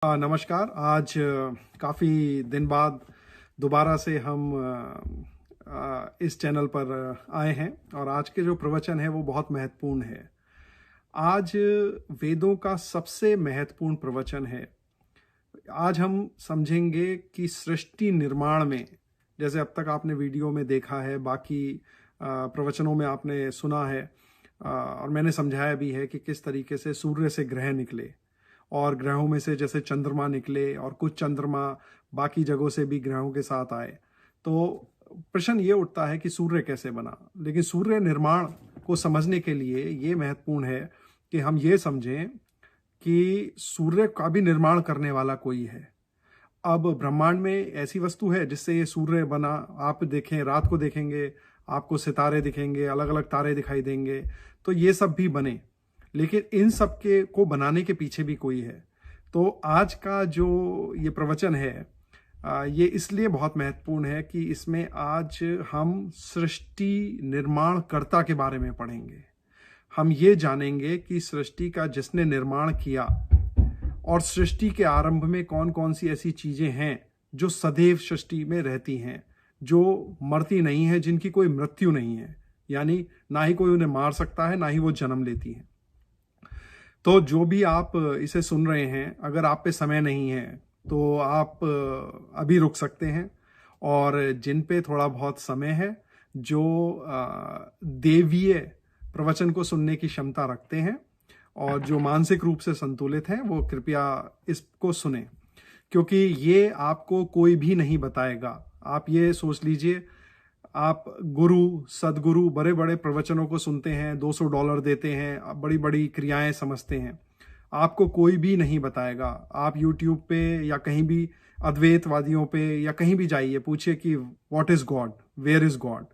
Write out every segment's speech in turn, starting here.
नमस्कार। आज काफ़ी दिन बाद दोबारा से हम इस चैनल पर आए हैं और आज के जो प्रवचन है वो बहुत महत्वपूर्ण है। आज वेदों का सबसे महत्वपूर्ण प्रवचन है। आज हम समझेंगे कि सृष्टि निर्माण में, जैसे अब तक आपने वीडियो में देखा है, बाकी प्रवचनों में आपने सुना है और मैंने समझाया भी है कि किस तरीके से सूर्य से ग्रह निकले और ग्रहों में से जैसे चंद्रमा निकले और कुछ चंद्रमा बाकी जगहों से भी ग्रहों के साथ आए। तो प्रश्न ये उठता है कि सूर्य कैसे बना। लेकिन सूर्य निर्माण को समझने के लिए ये महत्वपूर्ण है कि हम ये समझें कि सूर्य का भी निर्माण करने वाला कोई है। अब ब्रह्मांड में ऐसी वस्तु है जिससे ये सूर्य बना। आप देखें, रात को देखेंगे आपको सितारे दिखेंगे, अलग अलग तारे दिखाई देंगे, तो ये सब भी बने। लेकिन इन सब के को बनाने के पीछे भी कोई है। तो आज का जो ये प्रवचन है ये इसलिए बहुत महत्वपूर्ण है कि इसमें आज हम सृष्टि निर्माणकर्ता के बारे में पढ़ेंगे। हम ये जानेंगे कि सृष्टि का जिसने निर्माण किया और सृष्टि के आरंभ में कौन कौन सी ऐसी चीजें हैं जो सदैव सृष्टि में रहती हैं, जो मरती नहीं है, जिनकी कोई मृत्यु नहीं है, यानी ना ही कोई उन्हें मार सकता है ना ही वो जन्म लेती हैं। तो जो भी आप इसे सुन रहे हैं, अगर आप पे समय नहीं है तो आप अभी रुक सकते हैं, और जिन पे थोड़ा बहुत समय है, जो देवीय प्रवचन को सुनने की क्षमता रखते हैं और जो मानसिक रूप से संतुलित हैं, वो कृपया इसको सुने, क्योंकि ये आपको कोई भी नहीं बताएगा। आप ये सोच लीजिए, आप गुरु सदगुरु बड़े बड़े प्रवचनों को सुनते हैं, $200 देते हैं, बड़ी बड़ी क्रियाएं समझते हैं, आपको कोई भी नहीं बताएगा। आप YouTube पे या कहीं भी अद्वैतवादियों पे या कहीं भी जाइए, पूछिए कि what is God, where is God,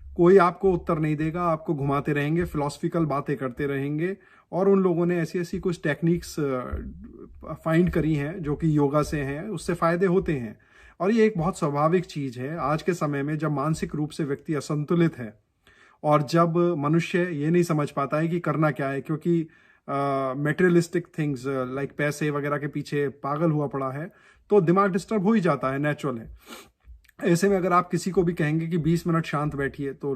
कोई आपको उत्तर नहीं देगा। आपको घुमाते रहेंगे, फिलोसफिकल बातें करते रहेंगे। और उन लोगों ने ऐसी ऐसी कुछ टेक्निक्स फाइंड करी हैं जो कि योगा से हैं, उससे फायदे होते हैं। और ये एक बहुत स्वाभाविक चीज है आज के समय में, जब मानसिक रूप से व्यक्ति असंतुलित है और जब मनुष्य ये नहीं समझ पाता है कि करना क्या है, क्योंकि मेटेरियलिस्टिक थिंग्स लाइक पैसे वगैरह के पीछे पागल हुआ पड़ा है, तो दिमाग डिस्टर्ब हो ही जाता है, नेचुरल है। ऐसे में अगर आप किसी को भी कहेंगे कि 20 मिनट शांत बैठिए, तो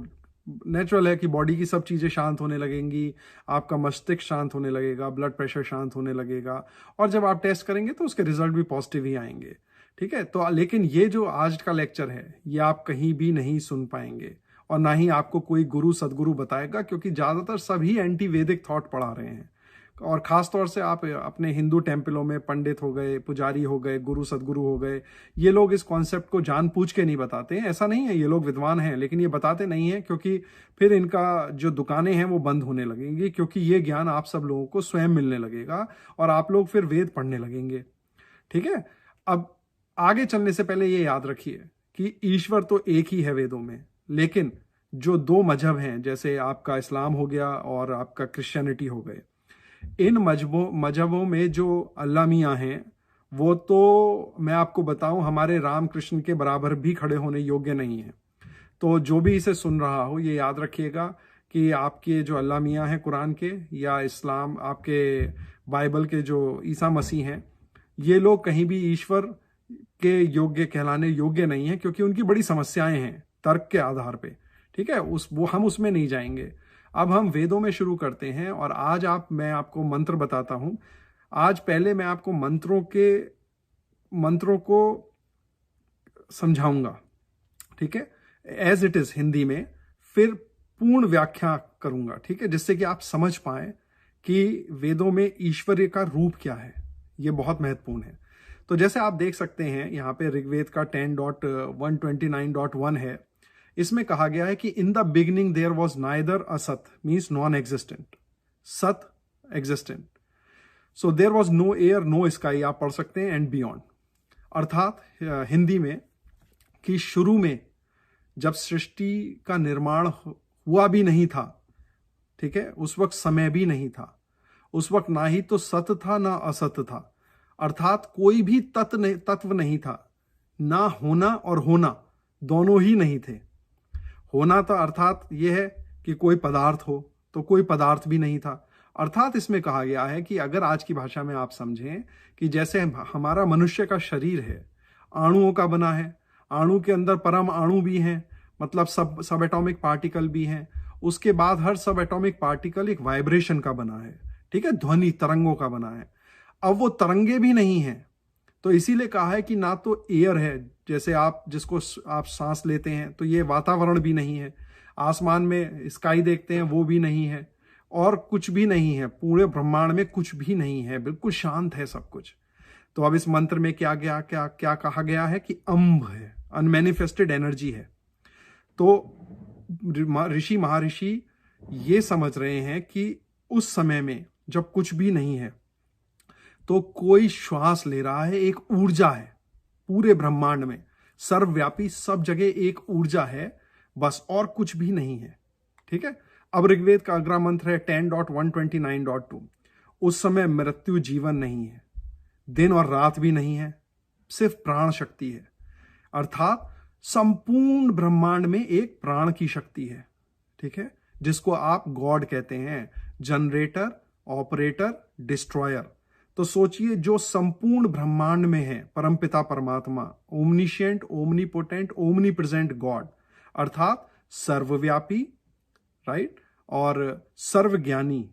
नेचुरल है कि बॉडी की सब चीज़ें शांत होने लगेंगी, आपका मस्तिष्क शांत होने लगेगा, ब्लड प्रेशर शांत होने लगेगा, और जब आप टेस्ट करेंगे तो उसके रिजल्ट भी पॉजिटिव ही आएंगे। ठीक है। तो लेकिन ये जो आज का लेक्चर है, ये आप कहीं भी नहीं सुन पाएंगे और ना ही आपको कोई गुरु सदगुरु बताएगा, क्योंकि ज़्यादातर सभी एंटी वैदिक थॉट पढ़ा रहे हैं। और ख़ास तौर से आप अपने हिंदू टेम्पलों में पंडित हो गए, पुजारी हो गए, गुरु सदगुरु हो गए, ये लोग इस कॉन्सेप्ट को जानबूझ के नहीं बताते हैं। ऐसा नहीं है, ये लोग विद्वान हैं, लेकिन ये बताते नहीं हैं, क्योंकि फिर इनका जो दुकानें हैं वो बंद होने लगेंगी, क्योंकि ये ज्ञान आप सब लोगों को स्वयं मिलने लगेगा और आप लोग फिर वेद पढ़ने लगेंगे। ठीक है। अब आगे चलने से पहले ये याद रखिए कि ईश्वर तो एक ही है वेदों में, लेकिन जो दो मजहब हैं, जैसे आपका इस्लाम हो गया और आपका क्रिश्चियनिटी हो गए, इन मजहबों में जो अल्लाह मियाँ हैं, वो तो मैं आपको बताऊं, हमारे रामकृष्ण के बराबर भी खड़े होने योग्य नहीं है। तो जो भी इसे सुन रहा हो, ये याद रखिएगा कि आपके जो अल्लाह मियाँ हैं कुरान के, या इस्लाम आपके बाइबल के जो ईसा मसीह हैं, ये लोग कहीं भी ईश्वर के योग्य कहलाने योग्य नहीं है, क्योंकि उनकी बड़ी समस्याएं हैं तर्क के आधार पे। ठीक है। हम उसमें नहीं जाएंगे। अब हम वेदों में शुरू करते हैं, और आज मैं आपको मंत्र बताता हूं। आज पहले मैं आपको मंत्रों को समझाऊंगा, ठीक है, एज इट इज हिंदी में, फिर पूर्ण व्याख्या करूंगा, ठीक है, जिससे कि आप समझ पाए कि वेदों में ईश्वर का रूप क्या है। यह बहुत महत्वपूर्ण है। तो जैसे आप देख सकते हैं यहाँ पे ऋग्वेद का 10.129.1 है। इसमें कहा गया है कि in the beginning there was neither असत, मीन्स नॉन एग्जिस्टेंट, सत existent, so there was no air no sky, आप पढ़ सकते हैं, एंड बियॉन्ड। अर्थात हिंदी में कि शुरू में जब सृष्टि का निर्माण हुआ भी नहीं था, ठीक है, उस वक्त समय भी नहीं था, उस वक्त ना ही तो सत था ना असत था, अर्थात कोई भी तत्व नहीं था। ना होना और होना दोनों ही नहीं थे। होना था अर्थात यह है कि कोई पदार्थ हो, तो कोई पदार्थ भी नहीं था। अर्थात इसमें कहा गया है कि अगर आज की भाषा में आप समझें कि जैसे हमारा मनुष्य का शरीर है, अणुओं का बना है, अणु के अंदर परम अणु भी हैं, मतलब सब एटॉमिक पार्टिकल भी हैं, उसके बाद हर सब एटॉमिक पार्टिकल एक वाइब्रेशन का बना है, ठीक है, ध्वनि तरंगों का बना है। अब वो तरंगे भी नहीं है, तो इसीलिए कहा है कि ना तो एयर है, जैसे आप जिसको आप सांस लेते हैं, तो ये वातावरण भी नहीं है, आसमान में स्काई देखते हैं वो भी नहीं है, और कुछ भी नहीं है, पूरे ब्रह्मांड में कुछ भी नहीं है, बिल्कुल शांत है सब कुछ। तो अब इस मंत्र में क्या कहा गया है कि अम्ब है, अनमैनिफेस्टेड एनर्जी है। तो ऋषि महर्षि ये समझ रहे हैं कि उस समय में जब कुछ भी नहीं है, तो कोई श्वास ले रहा है, एक ऊर्जा है पूरे ब्रह्मांड में, सर्वव्यापी, सब जगह एक ऊर्जा है बस, और कुछ भी नहीं है, ठीक है। अब ऋग्वेद का अगला मंत्र है 10.129.2। उस समय मृत्यु जीवन नहीं है, दिन और रात भी नहीं है, सिर्फ प्राण शक्ति है, अर्थात संपूर्ण ब्रह्मांड में एक प्राण की शक्ति है, ठीक है, जिसको आप गॉड कहते हैं, जनरेटर, ऑपरेटर, डिस्ट्रॉयर। तो सोचिए, जो संपूर्ण ब्रह्मांड में है परमपिता परमात्मा, ओमनिशिएंट, ओमनीपोटेंट, ओमनी प्रेजेंट गॉड, अर्थात सर्वव्यापी, राइट, और सर्वज्ञानी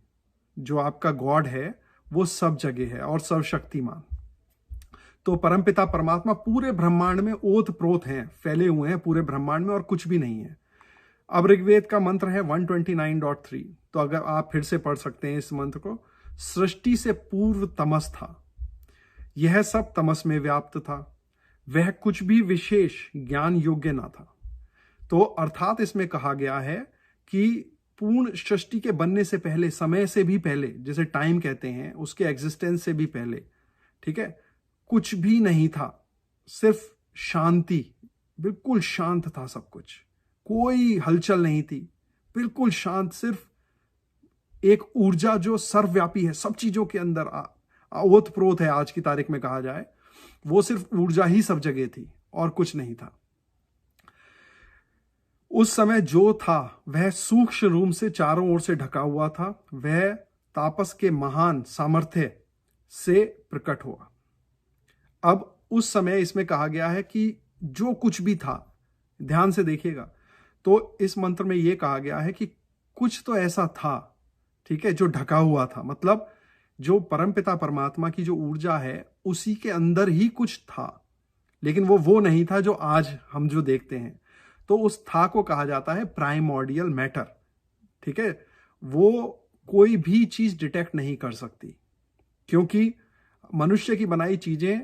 जो आपका गॉड है वो सब जगह है और सर्वशक्तिमान। तो परमपिता परमात्मा पूरे ब्रह्मांड में ओत प्रोत हैं, फैले हुए हैं पूरे ब्रह्मांड में, और कुछ भी नहीं है। अब ऋग्वेद का मंत्र है 129.3। तो अगर आप फिर से पढ़ सकते हैं इस मंत्र को, सृष्टि से पूर्व तमस था, यह सब तमस में व्याप्त था, वह कुछ भी विशेष ज्ञान योग्य ना था। तो अर्थात इसमें कहा गया है कि पूर्ण सृष्टि के बनने से पहले, समय से भी पहले, जैसे टाइम कहते हैं, उसके एग्जिस्टेंस से भी पहले, ठीक है, कुछ भी नहीं था, सिर्फ शांति, बिल्कुल शांत था सब कुछ, कोई हलचल नहीं थी, बिल्कुल शांत, सिर्फ एक ऊर्जा जो सर्वव्यापी है, सब चीजों के अंदर ओत प्रोत है, आज की तारीख में कहा जाए, वो सिर्फ ऊर्जा ही सब जगह थी और कुछ नहीं था। उस समय जो था वह सूक्ष्म रूप से चारों ओर से ढका हुआ था, वह तापस के महान सामर्थ्य से प्रकट हुआ। अब उस समय इसमें कहा गया है कि जो कुछ भी था, ध्यान से देखिएगा, तो इस मंत्र में यह कहा गया है कि कुछ तो ऐसा था, ठीक है, जो ढका हुआ था, मतलब जो परमपिता परमात्मा की जो ऊर्जा है उसी के अंदर ही कुछ था, लेकिन वो नहीं था जो आज हम जो देखते हैं। तो उस था को कहा जाता है प्राइमोर्डियल मैटर, ठीक है। वो कोई भी चीज डिटेक्ट नहीं कर सकती, क्योंकि मनुष्य की बनाई चीजें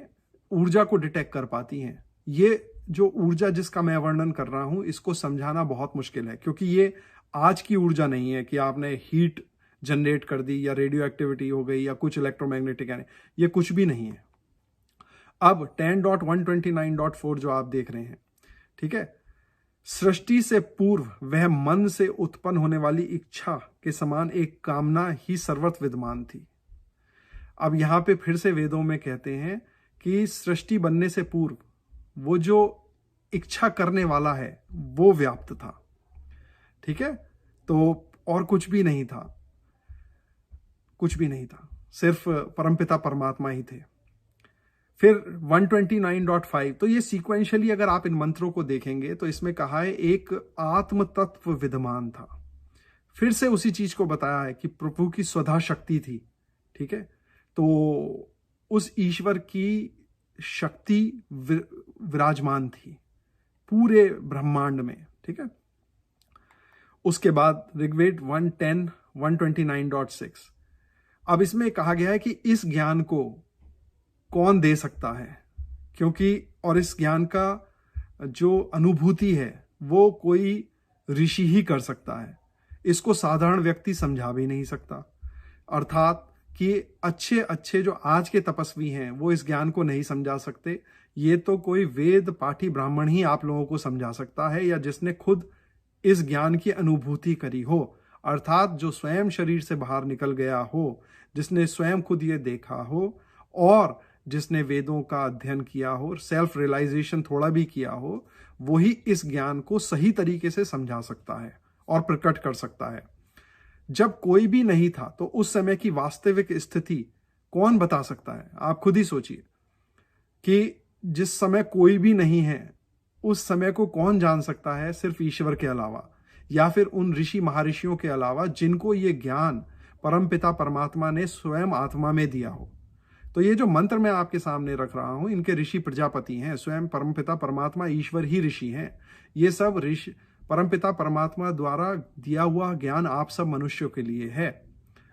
ऊर्जा को डिटेक्ट कर पाती हैं। ये जो ऊर्जा जिसका मैं वर्णन कर रहा हूं, इसको समझाना बहुत मुश्किल है, क्योंकि ये आज की ऊर्जा नहीं है कि आपने हीट जनरेट कर दी या रेडियो एक्टिविटी हो गई या कुछ इलेक्ट्रोमैग्नेटिक, ये कुछ भी नहीं है। अब 10.129.4 जो आप देख रहे हैं, ठीक है, सृष्टि से पूर्व वह मन से उत्पन्न होने वाली इच्छा के समान एक कामना ही सर्वत्र विद्यमान थी। अब यहां पे फिर से वेदों में कहते हैं कि सृष्टि बनने से पूर्व वो जो इच्छा करने वाला है वो व्याप्त था, ठीक है। तो और कुछ भी नहीं था, कुछ भी नहीं था, सिर्फ परमपिता परमात्मा ही थे। फिर 129.5, तो ये सीक्वेंशियली अगर आप इन मंत्रों को देखेंगे तो इसमें कहा है एक आत्म तत्व विद्यमान था। फिर से उसी चीज को बताया है कि प्रभु की स्वधा शक्ति थी, ठीक है। तो उस ईश्वर की शक्ति विराजमान थी पूरे ब्रह्मांड में, ठीक है। उसके बाद ऋग्वेद 129.6, अब इसमें कहा गया है कि इस ज्ञान को कौन दे सकता है, क्योंकि और इस ज्ञान का जो अनुभूति है वो कोई ऋषि ही कर सकता है, इसको साधारण व्यक्ति समझा भी नहीं सकता। अर्थात कि अच्छे अच्छे जो आज के तपस्वी हैं वो इस ज्ञान को नहीं समझा सकते, ये तो कोई वेद पाठी ब्राह्मण ही आप लोगों को समझा सकता है, या जिसने खुद इस ज्ञान की अनुभूति करी हो, अर्थात जो स्वयं शरीर से बाहर निकल गया हो, जिसने स्वयं खुद ये देखा हो और जिसने वेदों का अध्ययन किया हो, सेल्फ रियलाइजेशन थोड़ा भी किया हो, वही इस ज्ञान को सही तरीके से समझा सकता है और प्रकट कर सकता है। जब कोई भी नहीं था तो उस समय की वास्तविक स्थिति कौन बता सकता है? आप खुद ही सोचिए कि जिस समय कोई भी नहीं है उस समय को कौन जान सकता है सिर्फ ईश्वर के अलावा, या फिर उन ऋषि महर्षियों के अलावा जिनको ये ज्ञान परमपिता परमात्मा ने स्वयं आत्मा में दिया हो। तो ये जो मंत्र मैं आपके सामने रख रहा हूं, इनके ऋषि प्रजापति हैं, स्वयं परमपिता परमात्मा ईश्वर ही ऋषि हैं। ये सब ऋषि परमपिता परमात्मा द्वारा दिया हुआ ज्ञान आप सब मनुष्यों के लिए है,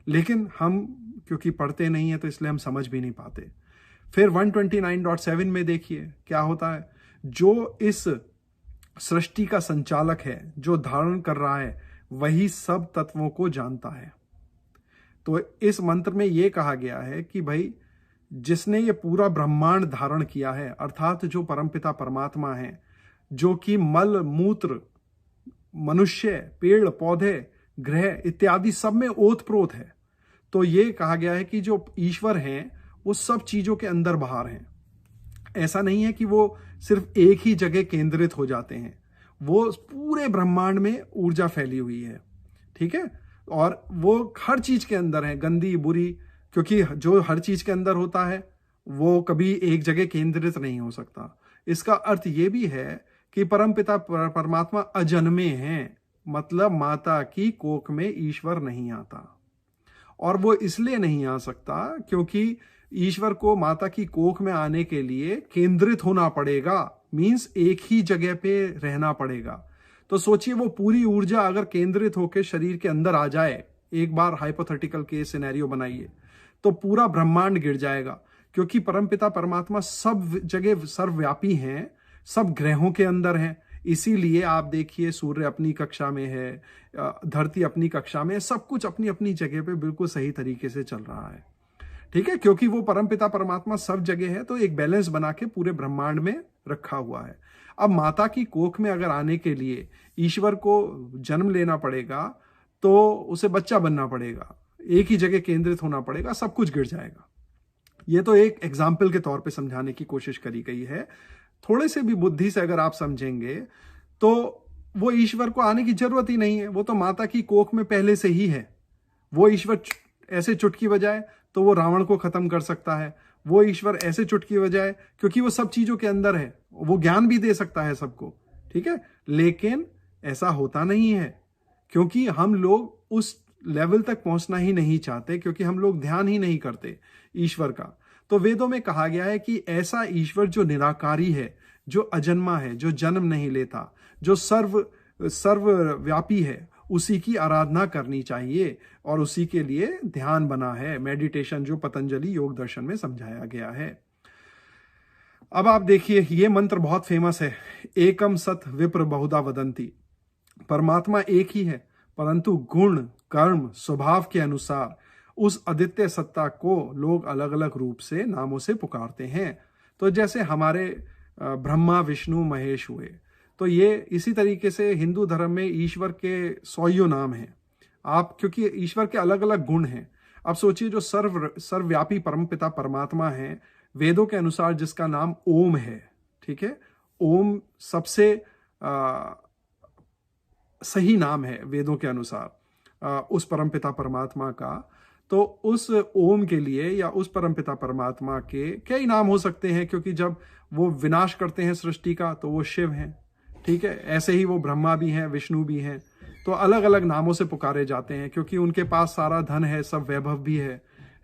लेकिन हम क्योंकि पढ़ते नहीं है तो इसलिए हम समझ भी नहीं पाते। फिर 129.7 में देखिए क्या होता है। जो इस सृष्टि का संचालक है, जो धारण कर रहा है, वही सब तत्वों को जानता है। तो इस मंत्र में यह कहा गया है कि भाई जिसने ये पूरा ब्रह्मांड धारण किया है, अर्थात जो परमपिता परमात्मा है, जो कि मल मूत्र मनुष्य, पेड़ पौधे, ग्रह इत्यादि सब में ओतप्रोत है। तो ये कहा गया है कि जो ईश्वर हैं वो सब चीजों के अंदर बाहर हैं। ऐसा नहीं है कि वो सिर्फ एक ही जगह केंद्रित हो जाते हैं, वो पूरे ब्रह्मांड में ऊर्जा फैली हुई है, ठीक है। और वो हर चीज के अंदर है, गंदी बुरी, क्योंकि जो हर चीज के अंदर होता है वो कभी एक जगह केंद्रित नहीं हो सकता। इसका अर्थ ये भी है कि परमपिता परमात्मा अजन्मे हैं, मतलब माता की कोख में ईश्वर नहीं आता। और वो इसलिए नहीं आ सकता क्योंकि ईश्वर को माता की कोख में आने के लिए केंद्रित होना पड़ेगा, मींस एक ही जगह पे रहना पड़ेगा। तो सोचिए वो पूरी ऊर्जा अगर केंद्रित होकर शरीर के अंदर आ जाए, एक बार हाइपोथेटिकल केस सिनेरियो बनाइए, तो पूरा ब्रह्मांड गिर जाएगा, क्योंकि परमपिता परमात्मा सब जगह सर्वव्यापी हैं, सब ग्रहों के अंदर हैं। इसीलिए आप देखिए सूर्य अपनी कक्षा में है, धरती अपनी कक्षा में, सब कुछ अपनी अपनी जगह पे बिल्कुल सही तरीके से चल रहा है, ठीक है, क्योंकि वो परमपिता परमात्मा सब जगह है, तो एक बैलेंस बना के पूरे ब्रह्मांड में रखा हुआ है। अब माता की कोख में अगर आने के लिए ईश्वर को जन्म लेना पड़ेगा तो उसे बच्चा बनना पड़ेगा, एक ही जगह केंद्रित होना पड़ेगा, सब कुछ गिर जाएगा। ये तो एक एग्जाम्पल के तौर पे समझाने की कोशिश करी गई है। थोड़े से भी बुद्धि से अगर आप समझेंगे तो वो ईश्वर को आने की जरूरत ही नहीं है, वो तो माता की कोख में पहले से ही है। वो ईश्वर ऐसे चुटकी बजाए तो वो रावण को खत्म कर सकता है, वो ईश्वर ऐसे चुटकी बजाए क्योंकि वो सब चीजों के अंदर है, वो ज्ञान भी दे सकता है सबको, ठीक है। लेकिन ऐसा होता नहीं है, क्योंकि हम लोग उस लेवल तक पहुंचना ही नहीं चाहते, क्योंकि हम लोग ध्यान ही नहीं करते ईश्वर का। तो वेदों में कहा गया है कि ऐसा ईश्वर जो निराकारी है, जो अजन्मा है, जो जन्म नहीं लेता, जो सर्वव्यापी है, उसी की आराधना करनी चाहिए। और उसी के लिए ध्यान बना है, मेडिटेशन, जो पतंजलि योग दर्शन में समझाया गया है। अब आप देखिए ये मंत्र बहुत फेमस है, एकम सत विप्र बहुधा वदंती। परमात्मा एक ही है, परंतु गुण कर्म स्वभाव के अनुसार उस अद्वितीय सत्ता को लोग अलग अलग रूप से नामों से पुकारते हैं। तो जैसे हमारे ब्रह्मा विष्णु महेश हुए, तो ये इसी तरीके से हिंदू धर्म में ईश्वर के 100 नाम हैं। आप क्योंकि ईश्वर के अलग अलग गुण हैं। अब सोचिए जो सर्वव्यापी परमपिता परमात्मा है, वेदों के अनुसार जिसका नाम ओम है, ठीक है, ओम सबसे सही नाम है वेदों के अनुसार उस परमपिता परमात्मा का। तो उस ओम के लिए या उस परमपिता परमात्मा के कई नाम हो सकते हैं, क्योंकि जब वो विनाश करते हैं सृष्टि का तो वो शिव हैं, ठीक है। ऐसे ही वो ब्रह्मा भी हैं, विष्णु भी हैं, तो अलग अलग नामों से पुकारे जाते हैं, क्योंकि उनके पास सारा धन है, सब वैभव भी है,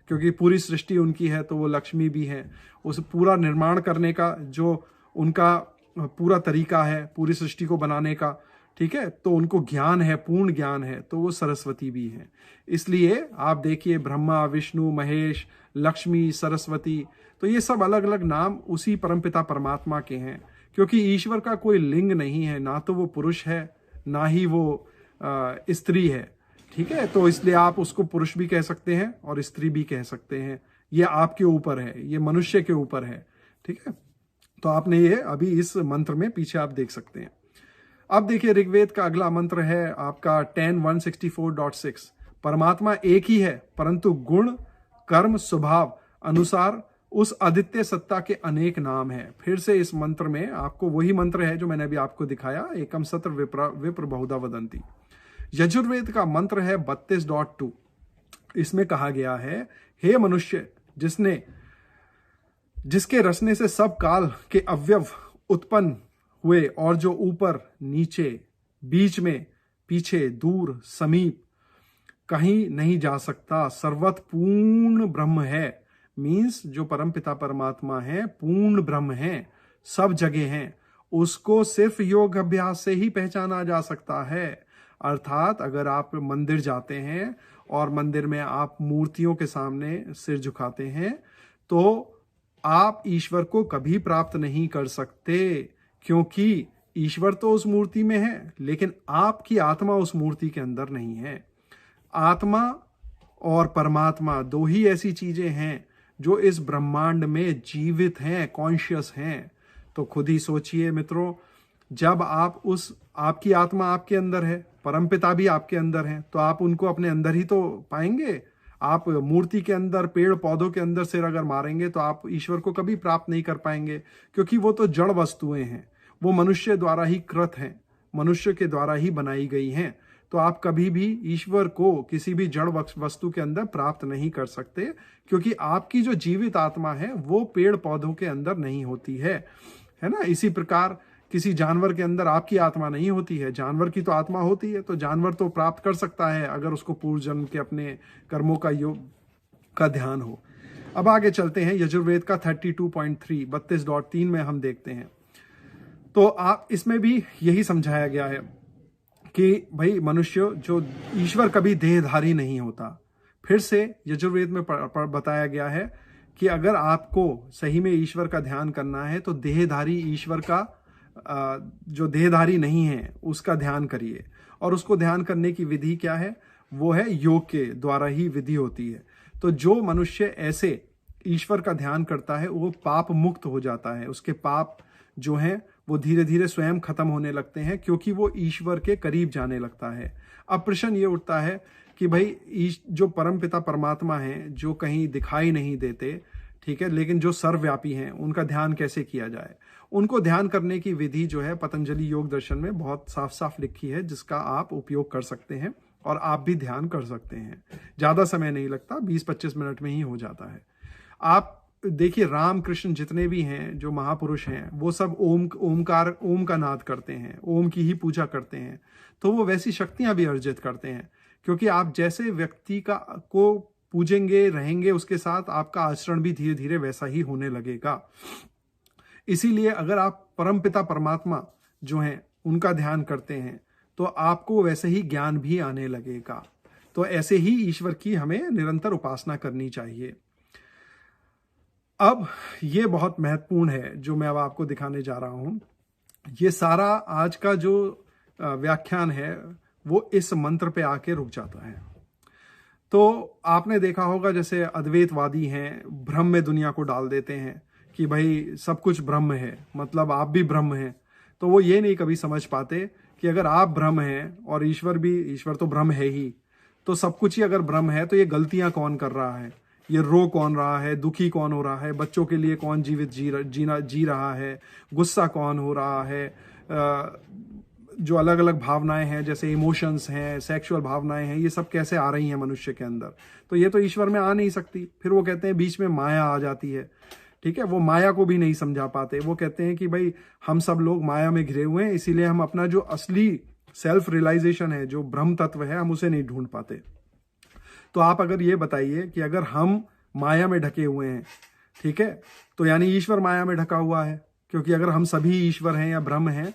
क्योंकि पूरी सृष्टि उनकी है, तो वो लक्ष्मी भी है। उस पूरा निर्माण करने का जो उनका पूरा तरीका है पूरी सृष्टि को बनाने का, ठीक है, तो उनको ज्ञान है, पूर्ण ज्ञान है, तो वो सरस्वती भी है। इसलिए आप देखिए ब्रह्मा विष्णु महेश लक्ष्मी सरस्वती, तो ये सब अलग अलग नाम उसी परमपिता परमात्मा के हैं, क्योंकि ईश्वर का कोई लिंग नहीं है, ना तो वो पुरुष है ना ही वो स्त्री है, ठीक है। तो इसलिए आप उसको पुरुष भी कह सकते हैं और स्त्री भी कह सकते हैं, ये आपके ऊपर है, ये मनुष्य के ऊपर है, ठीक है। तो आपने ये अभी इस मंत्र में पीछे आप देख सकते हैं। अब देखिए ऋग्वेद का अगला मंत्र है आपका 10.164.6। परमात्मा एक ही है, परंतु गुण कर्म स्वभाव अनुसार उस अद्वितीय सत्ता के अनेक नाम हैं। फिर से इस मंत्र में आपको वही मंत्र है जो मैंने अभी आपको दिखाया, एकम सत्र विप्र बहुधा वदंती। यजुर्वेद का मंत्र है 32.2। इसमें कहा गया है, हे मनुष्य, जिसके रचने से सब काल के अवयव उत्पन्न हुए और जो ऊपर नीचे बीच में पीछे दूर समीप कहीं नहीं जा सकता, सर्वत पूर्ण ब्रह्म है। मीन्स जो परमपिता परमात्मा है पूर्ण ब्रह्म है, सब जगह है, उसको सिर्फ योग अभ्यास से ही पहचाना जा सकता है। अर्थात अगर आप मंदिर जाते हैं और मंदिर में आप मूर्तियों के सामने सिर झुकाते हैं तो आप ईश्वर को कभी प्राप्त नहीं कर सकते, क्योंकि ईश्वर तो उस मूर्ति में है लेकिन आपकी आत्मा उस मूर्ति के अंदर नहीं है। आत्मा और परमात्मा दो ही ऐसी चीजें हैं जो इस ब्रह्मांड में जीवित हैं, कॉन्शियस हैं। तो खुद ही सोचिए मित्रों, जब आपकी आत्मा आपके अंदर है, परमपिता भी आपके अंदर है, तो आप उनको अपने अंदर ही तो पाएंगे। आप मूर्ति के अंदर, पेड़ पौधों के अंदर सिर अगर मारेंगे तो आप ईश्वर को कभी प्राप्त नहीं कर पाएंगे, क्योंकि वो तो जड़ वस्तुएं हैं, वो मनुष्य द्वारा ही कृत हैं, मनुष्य के द्वारा ही बनाई गई हैं। तो आप कभी भी ईश्वर को किसी भी जड़ वस्तु के अंदर प्राप्त नहीं कर सकते, क्योंकि आपकी जो जीवित आत्मा है वो पेड़ पौधों के अंदर नहीं होती है ना। इसी प्रकार किसी जानवर के अंदर आपकी आत्मा नहीं होती है, जानवर की तो आत्मा होती है, तो जानवर तो प्राप्त कर सकता है अगर उसको पूर्व जन्म के अपने कर्मों का योग का ध्यान हो। अब आगे चलते हैं, यजुर्वेद का 32.3 में हम देखते हैं। तो आप इसमें भी यही समझाया गया है कि भाई मनुष्य जो ईश्वर कभी देहधारी नहीं होता। फिर से यजुर्वेद में बताया गया है कि अगर आपको सही में ईश्वर का ध्यान करना है तो देहधारी ईश्वर का जो देहधारी नहीं है उसका ध्यान करिए। और उसको ध्यान करने की विधि क्या है? वो है योग के द्वारा ही विधि होती है। तो जो मनुष्य ऐसे ईश्वर का ध्यान करता है वो पाप मुक्त हो जाता है, उसके पाप जो हैं वो धीरे धीरे स्वयं खत्म होने लगते हैं, क्योंकि वो ईश्वर के करीब जाने लगता है। अब प्रश्न ये उठता है कि भाई जो परमपिता परमात्मा हैं, जो कहीं दिखाई नहीं देते, ठीक है, लेकिन जो सर्वव्यापी हैं, उनका ध्यान कैसे किया जाए? उनको ध्यान करने की विधि जो है पतंजलि योग दर्शन में बहुत साफ साफ लिखी है, जिसका आप उपयोग कर सकते हैं और आप भी ध्यान कर सकते हैं। ज्यादा समय नहीं लगता, 20-25 मिनट में ही हो जाता है। आप देखिए, राम कृष्ण जितने भी हैं जो महापुरुष हैं वो सब ओम का नाद करते हैं, ओम की ही पूजा करते हैं। तो वो वैसी शक्तियां भी अर्जित करते हैं, क्योंकि आप जैसे व्यक्ति को पूजेंगे रहेंगे, उसके साथ आपका आचरण भी धीरे धीरे वैसा ही होने लगेगा। इसीलिए अगर आप परमपिता परमात्मा जो हैं उनका ध्यान करते हैं तो आपको वैसे ही ज्ञान भी आने लगेगा। तो ऐसे ही ईश्वर की हमें निरंतर उपासना करनी चाहिए। अब ये बहुत महत्वपूर्ण है जो मैं अब आपको दिखाने जा रहा हूं। ये सारा आज का जो व्याख्यान है वो इस मंत्र पे आके रुक जाता है। तो आपने देखा होगा जैसे अद्वैतवादी हैं, भ्रम में दुनिया को डाल देते हैं कि भाई सब कुछ ब्रह्म है, मतलब आप भी ब्रह्म हैं। तो वो ये नहीं कभी समझ पाते कि अगर आप ब्रह्म हैं और ईश्वर तो ब्रह्म है ही, तो सब कुछ ही अगर ब्रह्म है तो ये गलतियां कौन कर रहा है, ये रो कौन रहा है, दुखी कौन हो रहा है, बच्चों के लिए कौन जीवित जी रहा है, गुस्सा कौन हो रहा है, जो अलग अलग भावनाएं हैं जैसे इमोशंस हैं, सेक्सुअल भावनाएं हैं, ये सब कैसे आ रही हैं मनुष्य के अंदर? तो ये तो ईश्वर में आ नहीं सकती। फिर वो कहते हैं बीच में माया आ जाती है, ठीक है, वो माया को भी नहीं समझा पाते। वो कहते हैं कि भाई हम सब लोग माया में घिरे हुए हैं, इसीलिए हम अपना जो असली सेल्फ रियलाइजेशन है, जो ब्रह्म तत्व है, हम उसे नहीं ढूंढ पाते। तो आप अगर ये बताइए कि अगर हम माया में ढके हुए हैं, ठीक है, तो यानी ईश्वर माया में ढका हुआ है, क्योंकि अगर हम सभी ईश्वर हैं या ब्रह्म हैं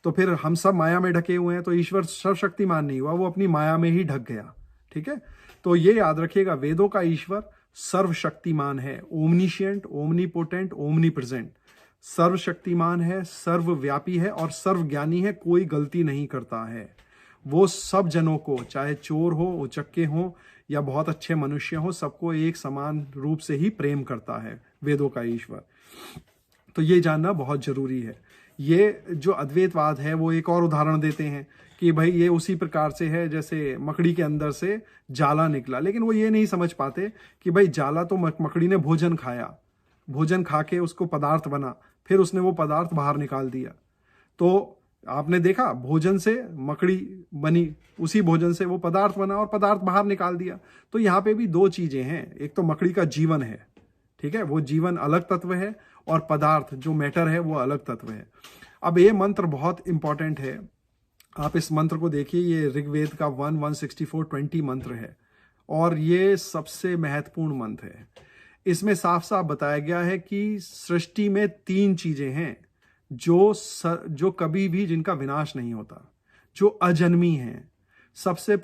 तो फिर हम सब माया में ढके हुए हैं, तो ईश्वर सर्वशक्तिमान नहीं हुआ, वो अपनी माया में ही ढक गया। ठीक है, तो ये याद रखिएगा, वेदों का ईश्वर सर्वशक्तिमान है, ओमनिशिएंट, ओमनीपोटेंट, ओमनीप्रेजेंट, सर्वशक्तिमान है, सर्वव्यापी है और सर्वज्ञानी है, कोई गलती नहीं करता है। वो सब जनों को, चाहे चोर हो, उचक्के हो या बहुत अच्छे मनुष्य हो, सबको एक समान रूप से ही प्रेम करता है वेदों का ईश्वर। तो ये जानना बहुत जरूरी है। ये जो अद्वैतवाद है वो एक और उदाहरण देते हैं कि भाई ये उसी प्रकार से है जैसे मकड़ी के अंदर से जाला निकला, लेकिन वो ये नहीं समझ पाते कि भाई जाला तो मकड़ी ने भोजन खाया, भोजन खा के उसको पदार्थ बना, फिर उसने वो पदार्थ बाहर निकाल दिया। तो आपने देखा भोजन से मकड़ी बनी, उसी भोजन से वो पदार्थ बना और पदार्थ बाहर निकाल दिया। तो यहाँ पे भी दो चीजें हैं, एक तो मकड़ी का जीवन है, ठीक है, वो जीवन अलग तत्व है, और पदार्थ जो मैटर है वो अलग तत्व है। अब ये मंत्र बहुत इंपॉर्टेंट है, आप इस मंत्र को देखिए, ये ऋग्वेद का 164:20 मंत्र है और ये सबसे महत्वपूर्ण मंत्र है। इसमें साफ साफ बताया गया है कि सृष्टि में तीन चीजें हैं जो कभी भी जिनका विनाश नहीं होता, जो अजन्मी हैं। सबसे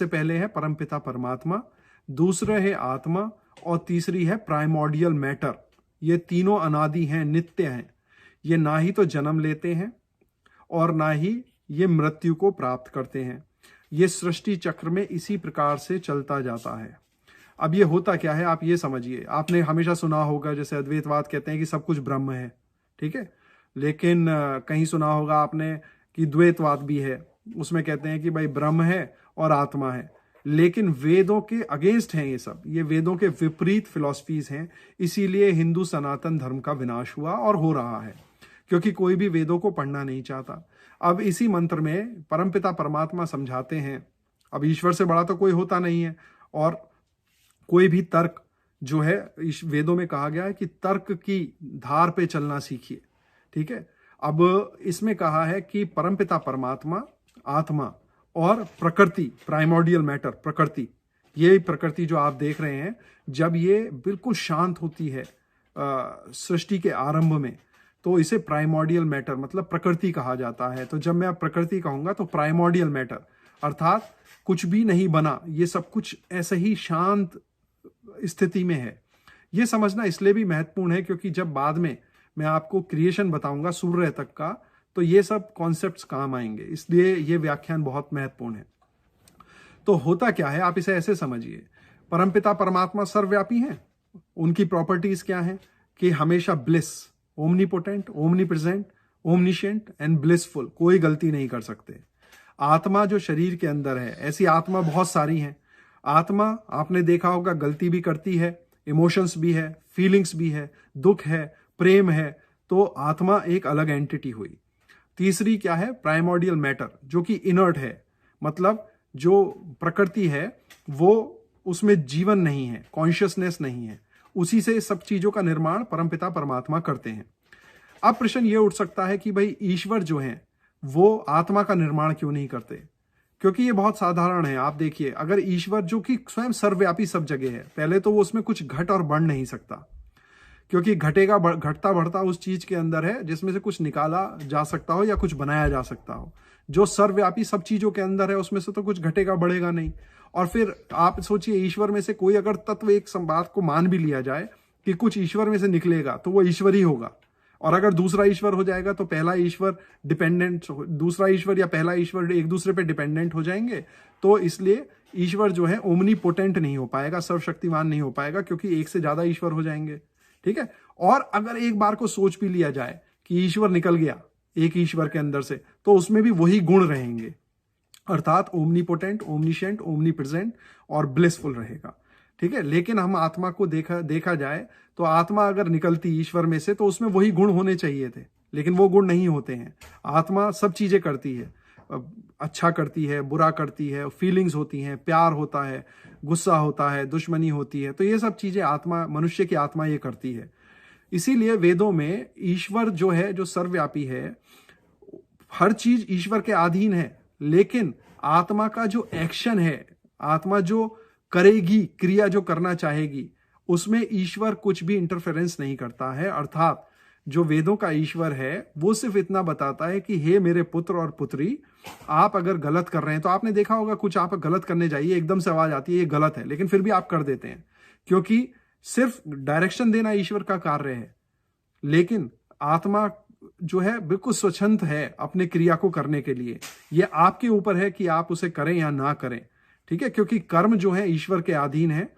पहले है परमपिता परमात्मा, दूसरे है आत्मा, और तीसरी है प्राइमोर्डियल मैटर। ये तीनों अनादि हैं, नित्य हैं। ये ना ही तो जन्म लेते हैं और ना ही ये मृत्यु को प्राप्त करते हैं। ये सृष्टि चक्र में इसी प्रकार से चलता जाता है। अब ये होता क्या है, आप ये समझिए। आपने हमेशा सुना होगा, जैसे अद्वैतवाद कहते हैं कि सब कुछ ब्रह्म है, ठीक है, लेकिन कहीं सुना होगा आपने कि द्वैतवाद भी है, उसमें कहते हैं कि भाई ब्रह्म है और आत्मा है। लेकिन वेदों के अगेंस्ट हैं ये सब, ये वेदों के विपरीत फिलॉसफीज हैं। इसीलिए हिंदू सनातन धर्म का विनाश हुआ और हो रहा है, क्योंकि कोई भी वेदों को पढ़ना नहीं चाहता। अब इसी मंत्र में परमपिता परमात्मा समझाते हैं, अब ईश्वर से बड़ा तो कोई होता नहीं है, और कोई भी तर्क जो है, इस वेदों में कहा गया है कि तर्क की धार पे चलना सीखिए, ठीक है। अब इसमें कहा है कि परमपिता परमात्मा, आत्मा और प्रकृति, प्राइमोर्डियल मैटर, प्रकृति, ये प्रकृति जो आप देख रहे हैं, जब ये बिल्कुल शांत होती है सृष्टि के आरंभ में, तो इसे प्राइमोर्डियल मैटर मतलब प्रकृति कहा जाता है। तो जब मैं प्रकृति कहूंगा तो प्राइमोर्डियल मैटर अर्थात कुछ भी नहीं बना, ये सब कुछ ऐसे ही शांत स्थिति में है। ये समझना इसलिए भी महत्वपूर्ण है क्योंकि जब बाद में मैं आपको क्रिएशन बताऊंगा सूर्य तक का, तो ये सब कॉन्सेप्ट्स काम आएंगे, इसलिए ये व्याख्यान बहुत महत्वपूर्ण है। तो होता क्या है, आप इसे ऐसे समझिए, परमपिता परमात्मा सर्वव्यापी हैं। उनकी प्रॉपर्टीज क्या हैं कि हमेशा bliss, omnipotent, omnipresent, omniscient and blissful, कोई गलती नहीं कर सकते। आत्मा जो शरीर के अंदर है, ऐसी आत्मा बहुत सारी हैं। आत्मा आपने देखा होगा गलती भी करती है, इमोशंस भी है, फीलिंग्स भी है, दुख है, प्रेम है, तो आत्मा एक अलग एंटिटी हुई। तीसरी क्या है, प्राइमोर्डियल मैटर, जो कि इनर्ट है, मतलब जो प्रकृति है वो, उसमें जीवन नहीं है, कॉन्शियसनेस नहीं है, उसी से सब चीजों का निर्माण परमपिता परमात्मा करते हैं। अब प्रश्न ये उठ सकता है कि भाई ईश्वर जो है वो आत्मा का निर्माण क्यों नहीं करते? क्योंकि ये बहुत साधारण है। आप देखिए, अगर ईश्वर जो कि स्वयं सर्वव्यापी सब जगह है, पहले तो वो उसमें कुछ घट और बढ़ नहीं सकता, क्योंकि घटता बढ़ता उस चीज के अंदर है जिसमें से कुछ निकाला जा सकता हो या कुछ बनाया जा सकता हो। जो सर्वव्यापी सब चीजों के अंदर है उसमें से तो कुछ घटेगा बढ़ेगा नहीं। और फिर आप सोचिए, ईश्वर में से कोई अगर तत्व, एक बात को मान भी लिया जाए कि कुछ ईश्वर में से निकलेगा, तो वो ईश्वर ही होगा। और अगर दूसरा ईश्वर हो जाएगा तो पहला ईश्वर डिपेंडेंट, दूसरा ईश्वर या पहला ईश्वर एक दूसरे पे डिपेंडेंट हो जाएंगे। तो इसलिए ईश्वर जो है ओमनीपोटेंट नहीं हो पाएगा, सर्वशक्तिमान नहीं हो पाएगा, क्योंकि एक से ज्यादा ईश्वर हो जाएंगे, ठीक है। और अगर एक बार को सोच भी लिया जाए कि ईश्वर निकल गया एक ईश्वर के अंदर से, तो उसमें भी वही गुण रहेंगे, अर्थात ओमनीपोटेंट, ओमनिशेंट, ओमनीप्रेजेंट और ब्लिसफुल रहेगा, ठीक है। लेकिन हम आत्मा को देखा जाए तो आत्मा अगर निकलती ईश्वर में से तो उसमें वही गुण होने चाहिए थे, लेकिन वो गुण नहीं होते हैं। आत्मा सब चीजें करती है, अच्छा करती है, बुरा करती है, फीलिंग्स होती हैं, प्यार होता है, गुस्सा होता है, दुश्मनी होती है, तो ये सब चीजें आत्मा, मनुष्य की आत्मा ये करती है। इसीलिए वेदों में ईश्वर जो है, जो सर्वव्यापी है, हर चीज ईश्वर के अधीन है, लेकिन आत्मा का जो एक्शन है, आत्मा जो करेगी, क्रिया जो करना चाहेगी, उसमें ईश्वर कुछ भी इंटरफेरेंस नहीं करता है। अर्थात जो वेदों का ईश्वर है वो सिर्फ इतना बताता है कि हे मेरे पुत्र और पुत्री, आप अगर गलत कर रहे हैं, तो आपने देखा होगा कुछ आप गलत करने जाइए, एकदम से आवाज आती है ये गलत है, लेकिन फिर भी आप कर देते हैं, क्योंकि सिर्फ डायरेक्शन देना ईश्वर का कार्य है। लेकिन आत्मा जो है बिल्कुल स्वच्छंद है अपने क्रिया को करने के लिए। यह आपके ऊपर है कि आप उसे करें या ना करें, ठीक है, क्योंकि कर्म जो है ईश्वर के अधीन है,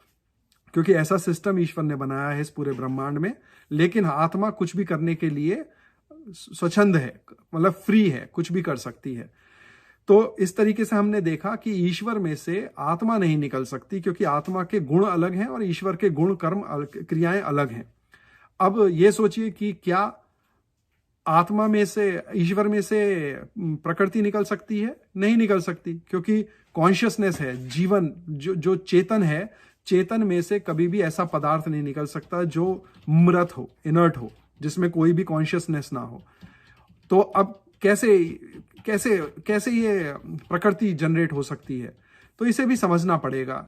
क्योंकि ऐसा सिस्टम ईश्वर ने बनाया है इस पूरे ब्रह्मांड में। लेकिन आत्मा कुछ भी करने के लिए स्वच्छंद है, मतलब फ्री है, कुछ भी कर सकती है। तो इस तरीके से हमने देखा कि ईश्वर में से आत्मा नहीं निकल सकती, क्योंकि आत्मा के गुण अलग हैं और ईश्वर के गुण, कर्म, क्रियाएं अलग हैं। अब ये सोचिए कि क्या आत्मा में से, ईश्वर में से प्रकृति निकल सकती है? नहीं निकल सकती, क्योंकि कॉन्शियसनेस है, जीवन जो जो चेतन है, चेतन में से कभी भी ऐसा पदार्थ नहीं निकल सकता जो मृत हो, इनर्ट हो, जिसमें कोई भी कॉन्शियसनेस ना हो। तो अब कैसे कैसे कैसे ये प्रकृति जनरेट हो सकती है? तो इसे भी समझना पड़ेगा।